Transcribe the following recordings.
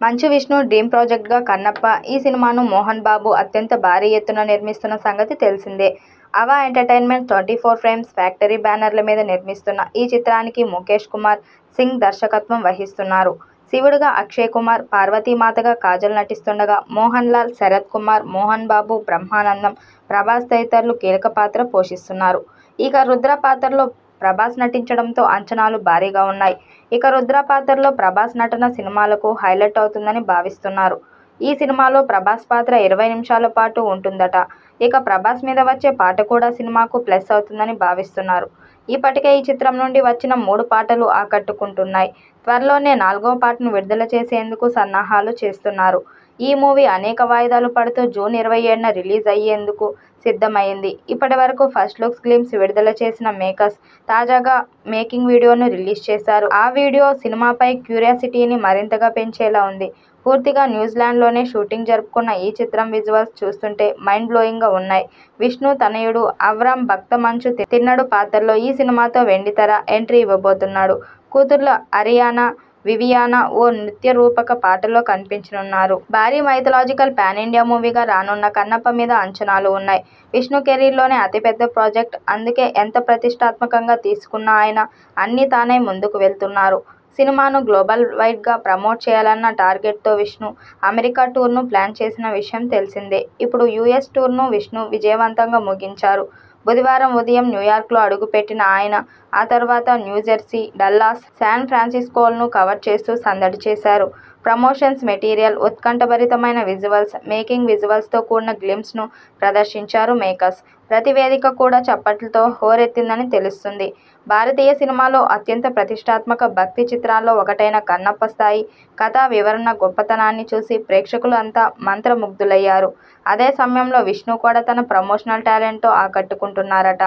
Manchu Vishnu dream ప్రాజెక్ట్గా Kannappa. ఈ సినిమాను మోహన్ బాబు అత్యంత భారీ ఎత్తున నిర్మిస్తున్న సంగతి తెలిసిందే. అవా ఎంటర్టైన్మెంట్, 24 ఫ్రేమ్స్ ఫ్యాక్టరీ బ్యానర్ల మీద నిర్మిస్తున్న ఈ చిత్రానికి ముఖేష్ కుమార్ సింగ్ దర్శకత్వం వహిస్తున్నారు. శివుడుగా అక్షయ్ కుమార్, పార్వతీమాతగా కాజల్ నటిస్తుండగా మోహన్ లాల్, శరత్ కుమార్, మోహన్ బాబు, బ్రహ్మానందం, ప్రభాస్ తదితరులు కీలక పాత్ర పోషిస్తున్నారు. ఇక రుద్ర పాత్రలో ప్రభాస్ నటించడంతో అంచనాలు భారీగా ఉన్నాయి. ఇక రుద్ర పాత్రలో ప్రభాస్ నటన సినిమాలకు హైలైట్ అవుతుందని భావిస్తున్నారు. ఈ సినిమాలో ప్రభాస్ పాత్ర 20 నిమిషాల పాటు ఉంటుందట. ఇక ప్రభాస్ మీద వచ్చే పాట కూడా సినిమాకు ప్లస్ అవుతుందని భావిస్తున్నారు. ఇప్పటికే ఈ చిత్రం నుండి వచ్చిన 3 పాటలు ఆకట్టుకుంటున్నాయి. త్వరలోనే 4వ పాటను విడుదల చేసేందుకు సన్నాహాలు చేస్తున్నారు. ఈ మూవీ అనేక వాయిదాలు పడుతూ జూన్ 27న రిలీజ్ అయ్యేందుకు సిద్ధమైంది. ఇప్పటి వరకు ఫస్ట్ లుక్స్ గ్లింప్స్ విడుదల చేసిన మేకర్స్ తాజాగా మేకింగ్ వీడియోను రిలీజ్ చేశారు. ఆ వీడియో సినిమాపై క్యూరియాసిటీని మరింతగా పెంచేలా ఉంది. పూర్తిగా న్యూజిలాండ్లోనే షూటింగ్ జరుపుకున్న ఈ చిత్రం విజువల్స్ చూస్తుంటే మైండ్ బ్లోయింగ్గా ఉన్నాయి. విష్ణు తనయుడు అవ్రామ్ భక్త మంచు తిన్నడు పాత్రలో ఈ సినిమాతో వెండితెర ఎంట్రీ ఇవ్వబోతున్నాడు. కూతుర్లు అరియానా, వివియానా ఓ నృత్య రూపక పాటలో కనిపించనున్నారు. భారీ మైథలాజికల్ పాన్ ఇండియా మూవీగా రానున్న కన్నప్ప మీద అంచనాలు ఉన్నాయి. విష్ణు కెరీర్లోనే అతిపెద్ద ప్రాజెక్ట్. అందుకే ఎంత ప్రతిష్టాత్మకంగా తీసుకున్నా ఆయన అన్నీ తానై ముందుకు వెళ్తున్నారు. సినిమాను గ్లోబల్ వైడ్గా ప్రమోట్ చేయాలన్న టార్గెట్తో విష్ణు అమెరికా టూర్ను ప్లాన్ చేసిన విషయం తెలిసిందే. ఇప్పుడు యూఎస్ టూర్ను విష్ణు విజయవంతంగా ముగించారు. బుధవారం ఉదయం న్యూయార్క్లో అడుగుపెట్టిన ఆయన ఆ తర్వాత న్యూజెర్సీ, డల్లాస్, శాన్ ఫ్రాన్సిస్కోలను కవర్ చేస్తూ సందడి చేశారు. ప్రమోషన్స్ మెటీరియల్, ఉత్కంఠభరితమైన విజువల్స్, మేకింగ్ విజువల్స్తో కూడిన గ్లింప్స్ను ప్రదర్శించారు మేకర్స్. ప్రతి వేదిక కూడా చప్పట్లతో హోరెత్తిందని తెలుస్తుంది. భారతీయ సినిమాలో అత్యంత ప్రతిష్టాత్మక భక్తి చిత్రాల్లో ఒకటైన కన్నప్ప స్థాయి కథా వివరణ గొప్పతనాన్ని చూసి ప్రేక్షకులు అంతా మంత్రముగ్ధులయ్యారు. అదే సమయంలో విష్ణు కూడా తన ప్రమోషనల్ టాలెంట్తో ఆకట్టుకుంటున్నారట.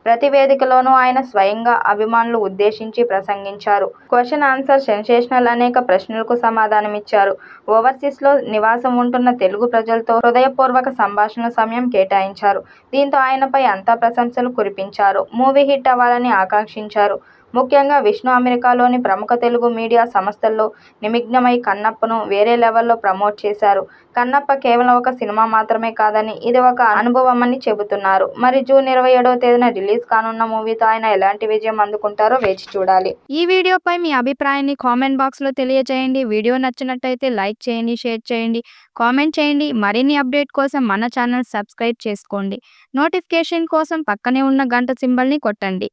ప్రతి వేదికలోనూ ఆయన స్వయంగా అభిమానులు ఉద్దేశించి ప్రసంగించారు. Question answer sensational. అనేక ప్రశ్నలకు సమాధానమిచ్చారు. ఓవర్సీస్లో నివాసం ఉంటున్న తెలుగు ప్రజలతో హృదయపూర్వక సంభాషణ సమయం కేటాయించారు. దీంతో ఆయనపై అంతా ప్రశంసలు కురిపించారు. మూవీ హిట్ అవ్వాలని ఆకాంక్షించారు. ముఖ్యంగా విష్ణు అమెరికాలోని ప్రముఖ తెలుగు మీడియా సంస్థల్లో నిమగ్నమై కన్నప్పను వేరే లెవెల్లో ప్రమోట్ చేశారు. కన్నప్ప కేవలం ఒక సినిమా మాత్రమే కాదని, ఇది ఒక అనుభవమని చెబుతున్నారు. మరి జూన్ 27వ తేదీన రిలీజ్ కానున్న మూవీతో ఆయన ఎలాంటి విజయం అందుకుంటారో వేచి చూడాలి. ఈ వీడియోపై మీ అభిప్రాయాన్ని కామెంట్ బాక్స్లో తెలియజేయండి. వీడియో నచ్చినట్టయితే లైక్ చేయండి, షేర్ చేయండి, కామెంట్ చేయండి. మరిన్ని అప్డేట్ కోసం మన ఛానల్ సబ్స్క్రైబ్ చేసుకోండి. నోటిఫికేషన్ కోసం పక్కనే ఉన్న గంట సింబల్ని కొట్టండి.